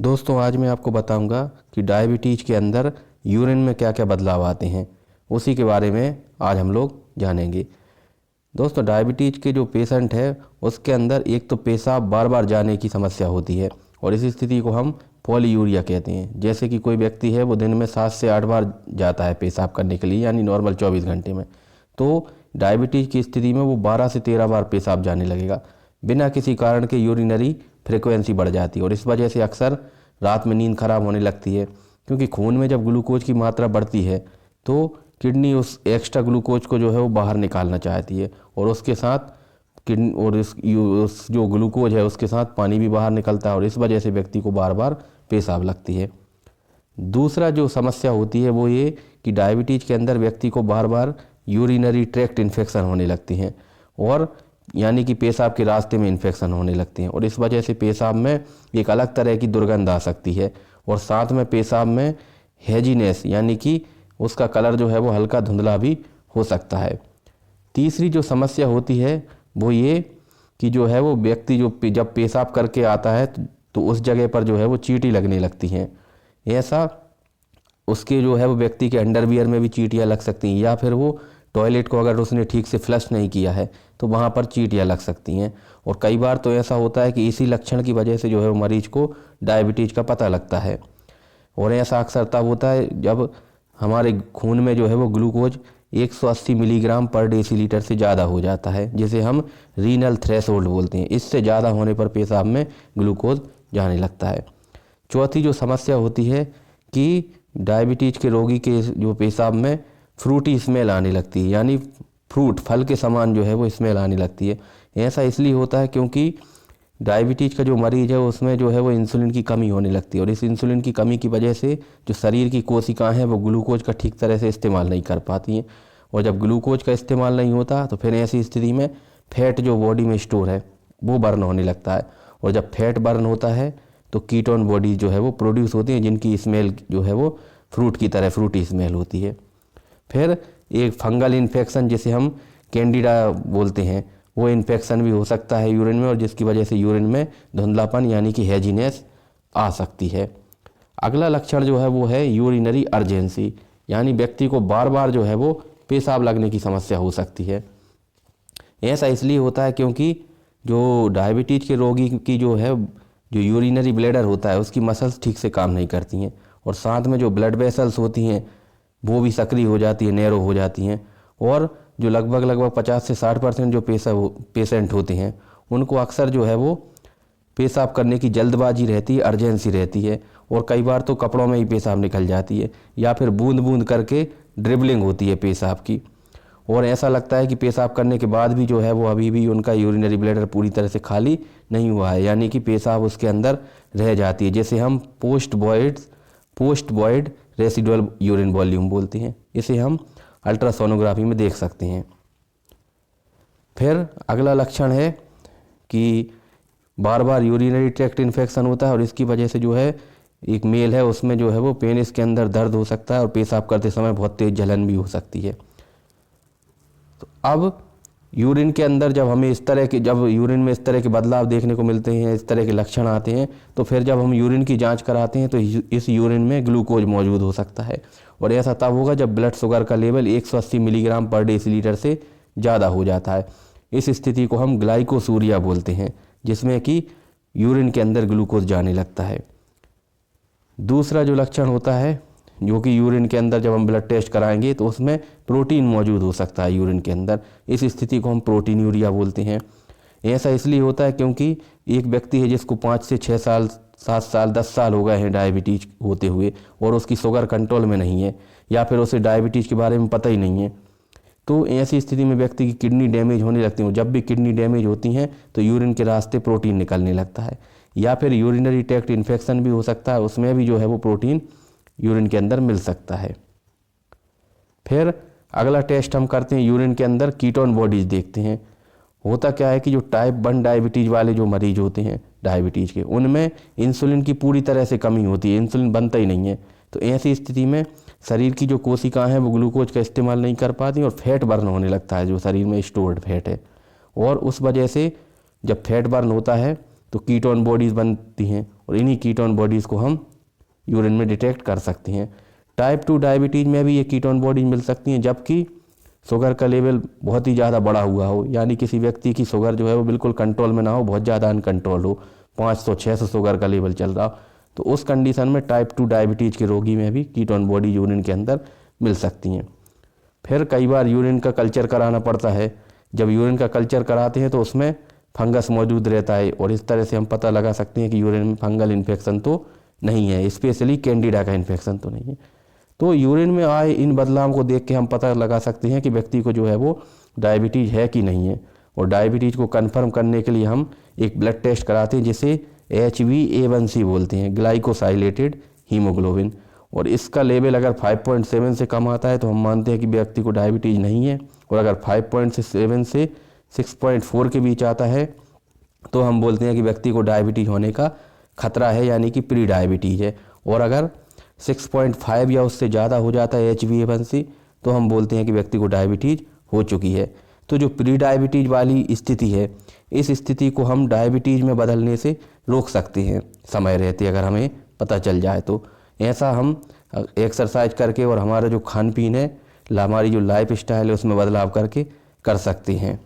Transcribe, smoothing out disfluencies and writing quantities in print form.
दोस्तों आज मैं आपको बताऊंगा कि डायबिटीज़ के अंदर यूरिन में क्या क्या बदलाव आते हैं, उसी के बारे में आज हम लोग जानेंगे। दोस्तों डायबिटीज़ के जो पेशेंट है उसके अंदर एक तो पेशाब बार बार जाने की समस्या होती है और इस स्थिति को हम पॉलीयूरिया कहते हैं। जैसे कि कोई व्यक्ति है वो दिन में 7 से 8 बार जाता है पेशाब करने के लिए, यानी नॉर्मल 24 घंटे में, तो डायबिटीज़ की स्थिति में वो 12 से 13 बार पेशाब जाने लगेगा। बिना किसी कारण के यूरिनरी फ्रिक्वेंसी बढ़ जाती है और इस वजह से अक्सर रात में नींद खराब होने लगती है, क्योंकि खून में जब ग्लूकोज की मात्रा बढ़ती है तो किडनी उस एक्स्ट्रा ग्लूकोज को जो है वो बाहर निकालना चाहती है और उसके साथ किडनी और उस जो ग्लूकोज है उसके साथ पानी भी बाहर निकलता है और इस वजह से व्यक्ति को बार बार पेशाब लगती है। दूसरा जो समस्या होती है वो ये कि डायबिटीज़ के अंदर व्यक्ति को बार बार यूरिनरी ट्रैक्ट इन्फेक्शन होने लगती हैं और यानी कि पेशाब के रास्ते में इन्फेक्शन होने लगती हैं और इस वजह से पेशाब में एक अलग तरह की दुर्गंध आ सकती है और साथ में पेशाब में हेजीनेस यानी कि उसका कलर जो है वो हल्का धुंधला भी हो सकता है। तीसरी जो समस्या होती है वो ये कि जो है वो व्यक्ति जो जब पेशाब करके आता है तो उस जगह पर जो है वो चींटी लगने लगती हैं। ऐसा उसके जो है वो व्यक्ति के अंडरवियर में भी चींटियाँ लग सकती हैं, या फिर वो टॉयलेट को अगर उसने ठीक से फ्लश नहीं किया है तो वहाँ पर चींटियाँ लग सकती हैं। और कई बार तो ऐसा होता है कि इसी लक्षण की वजह से जो है वो मरीज को डायबिटीज़ का पता लगता है। और ऐसा अक्सर तब होता है जब हमारे खून में जो है वो ग्लूकोज 180 मिलीग्राम पर डेसीलीटर से ज़्यादा हो जाता है, जिसे हम रीनल थ्रेशोल्ड बोलते हैं। इससे ज़्यादा होने पर पेशाब में ग्लूकोज जाने लगता है। चौथी जो समस्या होती है कि डायबिटीज़ के रोगी के जो पेशाब में फ्रूटी स्मेल आने लगती है, यानी फ्रूट फल के समान जो है वो स्मेल आने लगती है। ऐसा इसलिए होता है क्योंकि डायबिटीज़ का जो मरीज है उसमें जो है वो इंसुलिन की कमी होने लगती है और इस इंसुलिन की कमी की वजह से जो शरीर की कोशिकाएं हैं वो ग्लूकोज का ठीक तरह से इस्तेमाल नहीं कर पाती हैं और जब ग्लूकोज का इस्तेमाल नहीं होता तो फिर ऐसी स्थिति में फैट जो बॉडी में स्टोर है वो बर्न होने लगता है और जब फैट बर्न होता है तो कीटोन बॉडी जो है वो प्रोड्यूस होती है, जिनकी स्मेल जो है वो फ्रूट की तरह फ्रूटी स्मेल होती है। फिर एक फंगल इन्फेक्शन जिसे हम कैंडिडा बोलते हैं वो इन्फेक्शन भी हो सकता है यूरिन में और जिसकी वजह से यूरिन में धुंधलापन यानी कि हेजीनेस आ सकती है। अगला लक्षण जो है वो है यूरिनरी अर्जेंसी, यानी व्यक्ति को बार बार जो है वो पेशाब लगने की समस्या हो सकती है। ऐसा इसलिए होता है क्योंकि जो डायबिटीज़ के रोगी की जो है जो यूरिनरी ब्लैडर होता है उसकी मसल्स ठीक से काम नहीं करती हैं और साथ में जो ब्लड वेसल्स होती हैं वो भी सक्रिय हो जाती है, नैरो हो जाती हैं और जो लगभग 50 से 60% जो पेशेंट होते हैं उनको अक्सर जो है वो पेशाब करने की जल्दबाजी रहती है, अर्जेंसी रहती है और कई बार तो कपड़ों में ही पेशाब निकल जाती है या फिर बूंद बूंद करके ड्रिबलिंग होती है पेशाब की और ऐसा लगता है कि पेशाब करने के बाद भी जो है वो अभी भी उनका यूरिनरी ब्लैडर पूरी तरह से खाली नहीं हुआ है, यानी कि पेशाब उसके अंदर रह जाती है, जिसे हम post void residual urine volume बोलते हैं। इसे हम अल्ट्रासोनोग्राफी में देख सकते हैं। फिर अगला लक्षण है कि बार बार यूरिनरी ट्रैक्ट इन्फेक्शन होता है और इसकी वजह से जो है एक मेल है उसमें जो है वो पेनिस के अंदर दर्द हो सकता है और पेशाब करते समय बहुत तेज जलन भी हो सकती है। तो अब यूरिन के अंदर जब यूरिन में इस तरह के बदलाव देखने को मिलते हैं, इस तरह के लक्षण आते हैं, तो फिर जब हम यूरिन की जांच कराते हैं तो इस यूरिन में ग्लूकोज मौजूद हो सकता है और ऐसा तब होगा जब ब्लड शुगर का लेवल 180 मिलीग्राम पर डेसीलीटर से ज़्यादा हो जाता है। इस स्थिति को हम ग्लाइकोसूरिया बोलते हैं, जिसमें कि यूरिन के अंदर ग्लूकोज जाने लगता है। दूसरा जो लक्षण होता है जो कि यूरिन के अंदर जब हम ब्लड टेस्ट कराएंगे तो उसमें प्रोटीन मौजूद हो सकता है यूरिन के अंदर। इस स्थिति को हम प्रोटीनूरिया बोलते हैं। ऐसा इसलिए होता है क्योंकि एक व्यक्ति है जिसको 5 से 6 साल 7 साल 10 साल हो गए हैं डायबिटीज़ होते हुए और उसकी शुगर कंट्रोल में नहीं है या फिर उसे डायबिटीज़ के बारे में पता ही नहीं है, तो ऐसी स्थिति में व्यक्ति की किडनी डैमेज होने लगती है। जब भी किडनी डैमेज होती हैं तो यूरिन के रास्ते प्रोटीन निकलने लगता है या फिर यूरिनरी ट्रैक्ट इन्फेक्शन भी हो सकता है, उसमें भी जो है वो प्रोटीन यूरिन के अंदर मिल सकता है। फिर अगला टेस्ट हम करते हैं, यूरिन के अंदर कीटोन बॉडीज देखते हैं। होता क्या है कि जो टाइप 1 डायबिटीज़ वाले जो मरीज होते हैं डायबिटीज़ के, उनमें इंसुलिन की पूरी तरह से कमी होती है, इंसुलिन बनता ही नहीं है। तो ऐसी स्थिति में शरीर की जो कोशिकाएं हैं वो ग्लूकोज का इस्तेमाल नहीं कर पाती और फैट बर्न होने लगता है जो शरीर में स्टोर्ड फैट है और उस वजह से जब फैट बर्न होता है तो कीटोन बॉडीज़ बनती हैं और इन्हीं कीटोन बॉडीज़ को हम यूरिन में डिटेक्ट कर सकते हैं। टाइप 2 डायबिटीज़ में भी ये कीटोन बॉडीज मिल सकती हैं जबकि शुगर का लेवल बहुत ही ज़्यादा बढ़ा हुआ हो, यानी किसी व्यक्ति की शुगर जो है वो बिल्कुल कंट्रोल में ना हो, बहुत ज़्यादा अनकंट्रोल हो, 500-600 शुगर का लेवल चल रहा हो, तो उस कंडीशन में टाइप 2 डायबिटीज़ के रोगी में भी कीटोन बॉडी यूरिन के अंदर मिल सकती हैं। फिर कई बार यूरिन का कल्चर कराना पड़ता है। जब यूरिन का कल्चर कराते हैं तो उसमें फंगस मौजूद रहता है और इस तरह से हम पता लगा सकते हैं कि यूरिन में फंगल इन्फेक्शन तो नहीं है, स्पेशली कैंडिडा का इन्फेक्शन तो नहीं है। तो यूरिन में आए इन बदलाव को देख के हम पता लगा सकते हैं कि व्यक्ति को जो है वो डायबिटीज़ है कि नहीं है। और डायबिटीज़ को कंफर्म करने के लिए हम एक ब्लड टेस्ट कराते हैं जिसे HbA1c बोलते हैं, ग्लाइकोसाइलेटेड हीमोग्लोबिन। और इसका लेवल अगर 5.7 से कम आता है तो हम मानते हैं कि व्यक्ति को डायबिटीज़ नहीं है, और अगर 5.7 से 6.4 के बीच आता है तो हम बोलते हैं कि व्यक्ति को डायबिटीज़ होने का खतरा है, यानी कि प्री डायबिटीज़ है। और अगर 6.5 या उससे ज़्यादा हो जाता है HbA1c तो हम बोलते हैं कि व्यक्ति को डायबिटीज़ हो चुकी है। तो जो प्री डायबिटीज़ वाली स्थिति है, इस स्थिति को हम डायबिटीज़ में बदलने से रोक सकते हैं समय रहते, अगर हमें पता चल जाए तो। ऐसा हम एक्सरसाइज करके और हमारा जो खान पीन है, हमारी जो लाइफ स्टाइल है उसमें बदलाव करके कर सकते हैं।